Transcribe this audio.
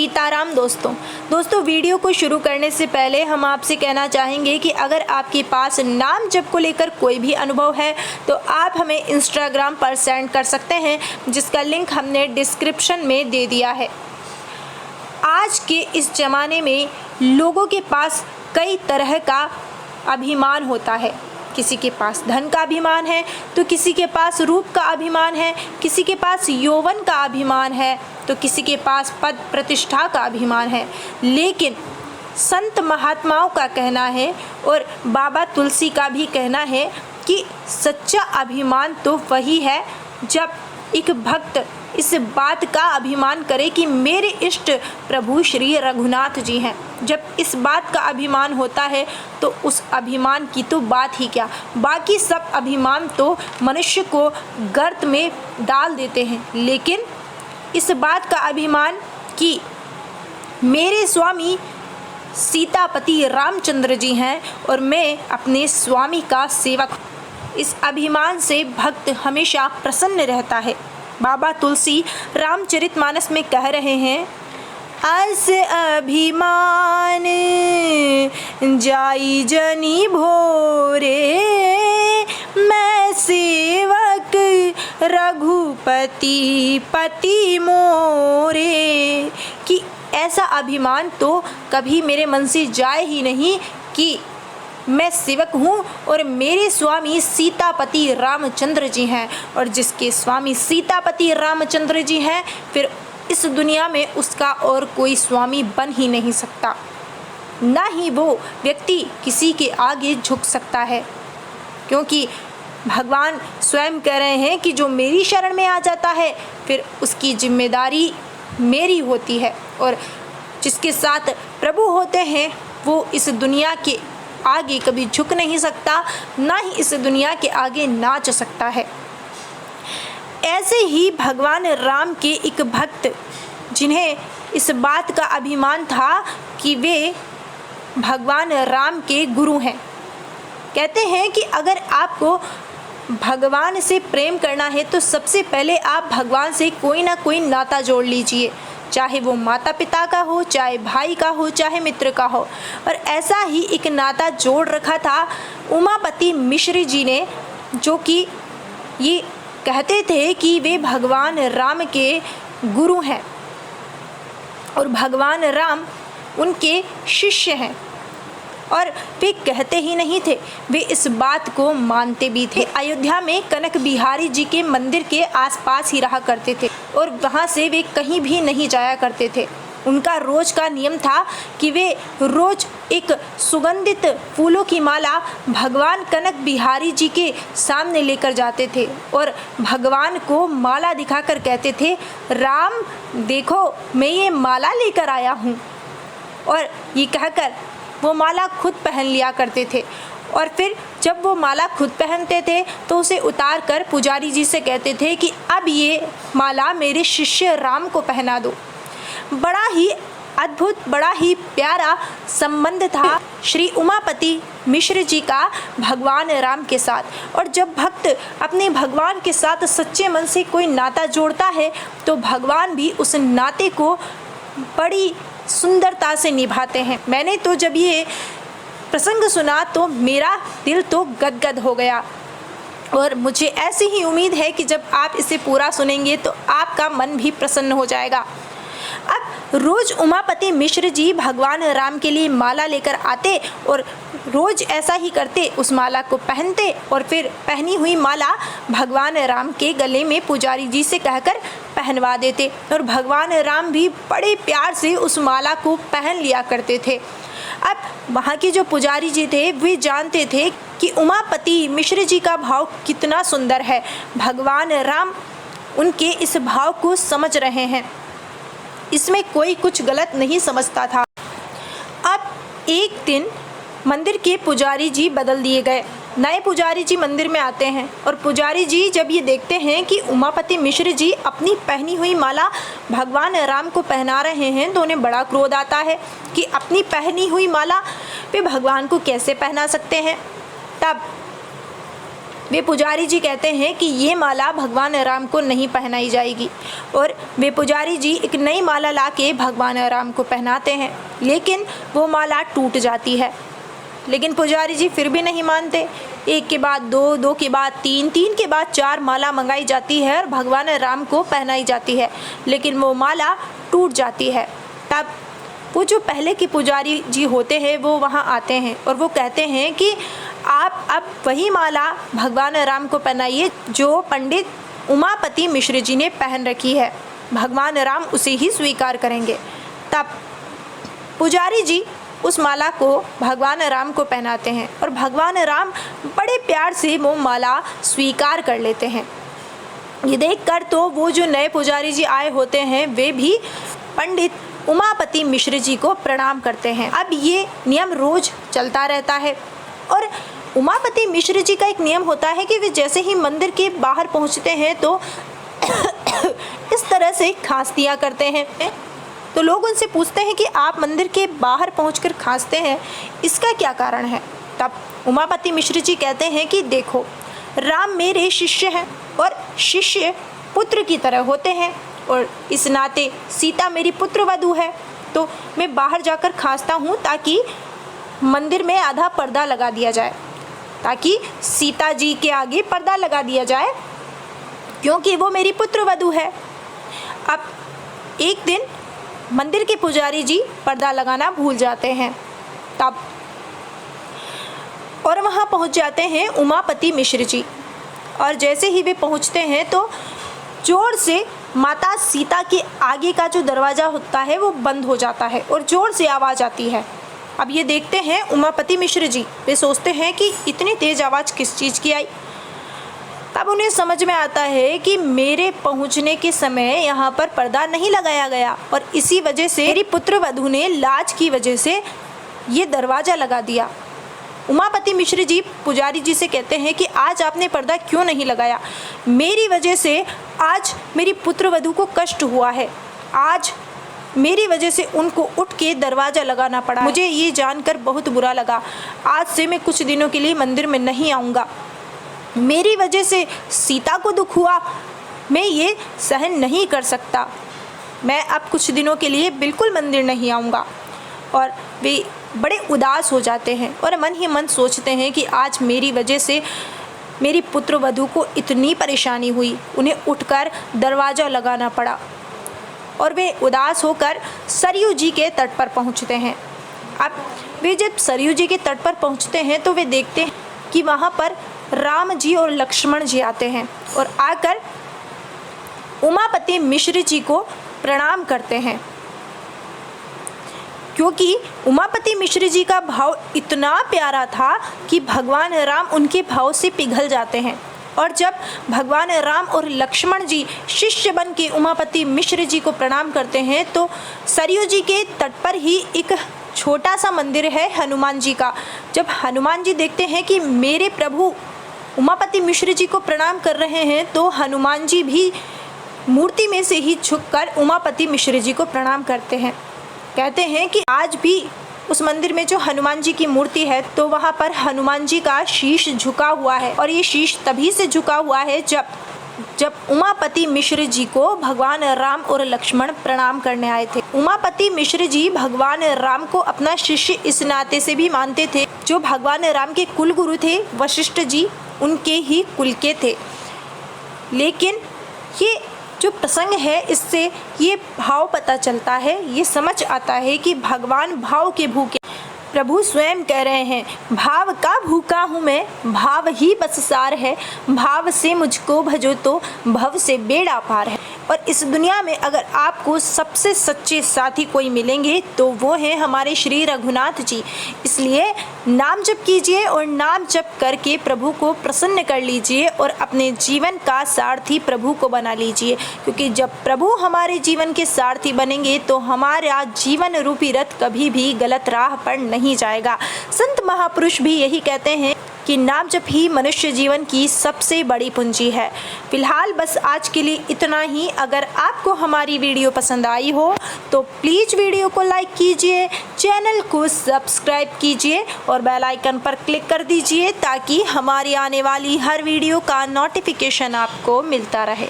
सीताराम दोस्तों वीडियो को शुरू करने से पहले हम आपसे कहना चाहेंगे कि अगर आपके पास नाम जप को लेकर कोई भी अनुभव है तो आप हमें इंस्टाग्राम पर सेंड कर सकते हैं, जिसका लिंक हमने डिस्क्रिप्शन में दे दिया है। आज के इस ज़माने में लोगों के पास कई तरह का अभिमान होता है। किसी के पास धन का अभिमान है तो किसी के पास रूप का अभिमान है, किसी के पास यौवन का अभिमान है तो किसी के पास पद प्रतिष्ठा का अभिमान है। लेकिन संत महात्माओं का कहना है और बाबा तुलसी का भी कहना है कि सच्चा अभिमान तो वही है जब एक भक्त इस बात का अभिमान करे कि मेरे इष्ट प्रभु श्री रघुनाथ जी हैं। जब इस बात का अभिमान होता है तो उस अभिमान की तो बात ही क्या, बाकी सब अभिमान तो मनुष्य को गर्त में डाल देते हैं। लेकिन इस बात का अभिमान कि मेरे स्वामी सीतापति रामचंद्र जी हैं और मैं अपने स्वामी का सेवक हूँ, इस अभिमान से भक्त हमेशा प्रसन्न रहता है। बाबा तुलसी रामचरितमानस में कह रहे हैं, अस अभिमान जाई जनी भोरे, मैं सेवक रघुपति पति मोरे। कि ऐसा अभिमान तो कभी मेरे मन से जाए ही नहीं कि मैं सेवक हूँ और मेरे स्वामी सीतापति रामचंद्र जी हैं, और जिसके स्वामी सीतापति रामचंद्र जी हैं फिर इस दुनिया में उसका और कोई स्वामी बन ही नहीं सकता, ना ही वो व्यक्ति किसी के आगे झुक सकता है। क्योंकि भगवान स्वयं कह रहे हैं कि जो मेरी शरण में आ जाता है फिर उसकी जिम्मेदारी मेरी होती है, और जिसके साथ प्रभु होते हैं वो इस दुनिया के आगे कभी झुक नहीं सकता, ना ही इस दुनिया के आगे नाच सकता है। ऐसे ही भगवान राम के एक भक्त जिन्हें इस बात का अभिमान था कि वे भगवान राम के गुरु हैं, कहते हैं कि अगर आपको भगवान से प्रेम करना है तो सबसे पहले आप भगवान से कोई ना कोई नाता जोड़ लीजिए, चाहे वो माता पिता का हो, चाहे भाई का हो, चाहे मित्र का हो। और ऐसा ही एक नाता जोड़ रखा था उमापति मिश्र जी ने, जो कि ये कहते थे कि वे भगवान राम के गुरु हैं और भगवान राम उनके शिष्य हैं। और वे कहते ही नहीं थे, वे इस बात को मानते भी थे। अयोध्या में कनक बिहारी जी के मंदिर के आसपास ही रहा करते थे और वहाँ से वे कहीं भी नहीं जाया करते थे। उनका रोज का नियम था कि वे रोज एक सुगंधित फूलों की माला भगवान कनक बिहारी जी के सामने लेकर जाते थे और भगवान को माला दिखाकर कहते थे, राम देखो मैं ये माला लेकर आया हूँ। और ये कहकर वो माला खुद पहन लिया करते थे, और फिर जब वो माला खुद पहनते थे तो उसे उतार कर पुजारी जी से कहते थे कि अब ये माला मेरे शिष्य राम को पहना दो। बड़ा ही अद्भुत, बड़ा ही प्यारा संबंध था श्री उमापति मिश्र जी का भगवान राम के साथ। और जब भक्त अपने भगवान के साथ सच्चे मन से कोई नाता जोड़ता है तो भगवान भी उस नाते को बड़ी सुंदरता से निभाते हैं। मैंने तो जब ये प्रसंग सुना तो मेरा दिल तो गदगद हो गया, और मुझे ऐसी ही उम्मीद है कि जब आप इसे पूरा सुनेंगे तो आपका मन भी प्रसन्न हो जाएगा। अब रोज उमापति मिश्र जी भगवान राम के लिए माला लेकर आते और रोज ऐसा ही करते, उस माला को पहनते और फिर पहनी हुई माला भगवान राम के गले में पुजारी जी से कहकर पहनवा देते, और भगवान राम भी बड़े प्यार से उस माला को पहन लिया करते थे। अब वहाँ के जो पुजारी जी थे वे जानते थे कि उमापति मिश्र जी का भाव कितना सुंदर है, भगवान राम उनके इस भाव को समझ रहे हैं, इसमें कोई कुछ गलत नहीं समझता था। अब एक दिन मंदिर के पुजारी जी बदल दिए गए, नए पुजारी जी मंदिर में आते हैं और पुजारी जी जब ये देखते हैं कि उमापति मिश्र जी अपनी पहनी हुई माला भगवान राम को पहना रहे हैं तो उन्हें बड़ा क्रोध आता है कि अपनी पहनी हुई माला वे भगवान को कैसे पहना सकते हैं। तब वे पुजारी जी कहते हैं कि ये माला भगवान राम को नहीं पहनाई जाएगी और वे पुजारी जी एक नई माला लाके भगवान राम को पहनाते हैं, लेकिन वो माला टूट जाती है। लेकिन पुजारी जी फिर भी नहीं मानते। एक के बाद दो, दो के बाद तीन, तीन के बाद चार माला मंगाई जाती है और भगवान राम को पहनाई जाती है, लेकिन वो माला टूट जाती है। तब वो जो पहले के पुजारी जी होते हैं वो वहाँ आते हैं और वो कहते हैं कि आप अब वही माला भगवान राम को पहनाइए जो पंडित उमापति मिश्र जी ने पहन रखी है, भगवान राम उसे ही स्वीकार करेंगे। तब पुजारी जी उस माला को भगवान राम को पहनाते हैं और भगवान राम बड़े प्यार से वो माला स्वीकार कर लेते हैं। ये देखकर तो वो जो नए पुजारी जी आए होते हैं वे भी पंडित उमापति मिश्र जी को प्रणाम करते हैं। अब ये नियम रोज चलता रहता है और उमापति मिश्र जी का एक नियम होता है कि वे जैसे ही मंदिर के बाहर पहुंचते हैं तो इस तरह से खांसतियाँ करते हैं। तो लोग उनसे पूछते हैं कि आप मंदिर के बाहर पहुंचकर खांसते हैं, इसका क्या कारण है? तब उमापति मिश्र जी कहते हैं कि देखो, राम मेरे शिष्य हैं और शिष्य पुत्र की तरह होते हैं और इस नाते सीता मेरी पुत्र वधू है, तो मैं बाहर जाकर खांसता हूँ ताकि मंदिर में आधा पर्दा लगा दिया जाए, ताकि सीता जी के आगे पर्दा लगा दिया जाए, क्योंकि वो मेरी पुत्र वधू है। अब एक दिन मंदिर के पुजारी जी पर्दा लगाना भूल जाते हैं तब और वहाँ पहुँच जाते हैं उमापति मिश्र जी। और जैसे ही वे पहुँचते हैं तो जोर से माता सीता के आगे का जो दरवाज़ा होता है वो बंद हो जाता है और जोर से आवाज़ आती है। अब ये देखते हैं उमापति मिश्र जी, वे सोचते हैं कि इतनी तेज़ आवाज़ किस चीज़ की आई। तब उन्हें समझ में आता है कि मेरे पहुंचने के समय यहाँ पर पर्दा नहीं लगाया गया और इसी वजह से मेरी पुत्र वधू ने लाज की वजह से ये दरवाज़ा लगा दिया। उमापति मिश्र जी पुजारी जी से कहते हैं कि आज आपने पर्दा क्यों नहीं लगाया? मेरी वजह से आज मेरी पुत्र वधू को कष्ट हुआ है, आज मेरी वजह से उनको उठ के दरवाज़ा लगाना पड़ा। मुझे ये जानकर बहुत बुरा लगा। आज से मैं कुछ दिनों के लिए मंदिर में नहीं आऊँगा। मेरी वजह से सीता को दुख हुआ, मैं ये सहन नहीं कर सकता। मैं अब कुछ दिनों के लिए बिल्कुल मंदिर नहीं आऊँगा। और वे बड़े उदास हो जाते हैं और मन ही मन सोचते हैं कि आज मेरी वजह से मेरी पुत्र वधू को इतनी परेशानी हुई, उन्हें उठकर दरवाज़ा लगाना पड़ा। और वे उदास होकर सरयू जी के तट पर पहुंचते हैं। अब वे जब सरयू जी के तट पर पहुंचते हैं तो वे देखते हैं कि वहाँ पर राम जी और लक्ष्मण जी आते हैं और आकर उमापति मिश्र जी को प्रणाम करते हैं, क्योंकि उमापति मिश्र जी का भाव इतना प्यारा था कि भगवान राम उनके भाव से पिघल जाते हैं। और जब भगवान राम और लक्ष्मण जी शिष्य बन के उमापति मिश्र जी को प्रणाम करते हैं तो सरयू जी के तट पर ही एक छोटा सा मंदिर है हनुमान जी का। जब हनुमान जी देखते हैं कि मेरे प्रभु उमापति मिश्र जी को प्रणाम कर रहे हैं तो हनुमान जी भी मूर्ति में से ही झुककर उमापति मिश्र जी को प्रणाम करते हैं। कहते हैं कि आज भी उस मंदिर में जो हनुमान जी की मूर्ति है तो वहाँ पर हनुमान जी का शीश झुका हुआ है और ये शीश तभी से झुका हुआ है जब उमापति मिश्र जी को भगवान राम और लक्ष्मण प्रणाम करने आए थे। उमापति मिश्र जी भगवान राम को अपना शिष्य इस नाते से भी मानते थे, जो भगवान राम के कुल गुरु थे वशिष्ठ जी उनके ही कुल के थे। लेकिन ये जो प्रसंग है इससे ये भाव पता चलता है, ये समझ आता है कि भगवान भाव के भूखे। प्रभु स्वयं कह रहे हैं, भाव का भूखा हूँ मैं, भाव ही बस सार है, भाव से मुझको भजो तो भव से बेड़ा पार है। और इस दुनिया में अगर आपको सबसे सच्चे साथी कोई मिलेंगे तो वो हैं हमारे श्री रघुनाथ जी। इसलिए नाम जप कीजिए और नाम जप करके प्रभु को प्रसन्न कर लीजिए और अपने जीवन का सारथी प्रभु को बना लीजिए, क्योंकि जब प्रभु हमारे जीवन के सारथी बनेंगे तो हमारा जीवन रूपी रथ कभी भी गलत राह पर नहीं जाएगा। संत महापुरुष भी यही कहते हैं कि नाम जप ही मनुष्य जीवन की सबसे बड़ी पूंजी है। फिलहाल बस आज के लिए इतना ही। अगर आपको हमारी वीडियो पसंद आई हो तो प्लीज़ वीडियो को लाइक कीजिए, चैनल को सब्सक्राइब कीजिए और बेल आइकन पर क्लिक कर दीजिए ताकि हमारी आने वाली हर वीडियो का नोटिफिकेशन आपको मिलता रहे।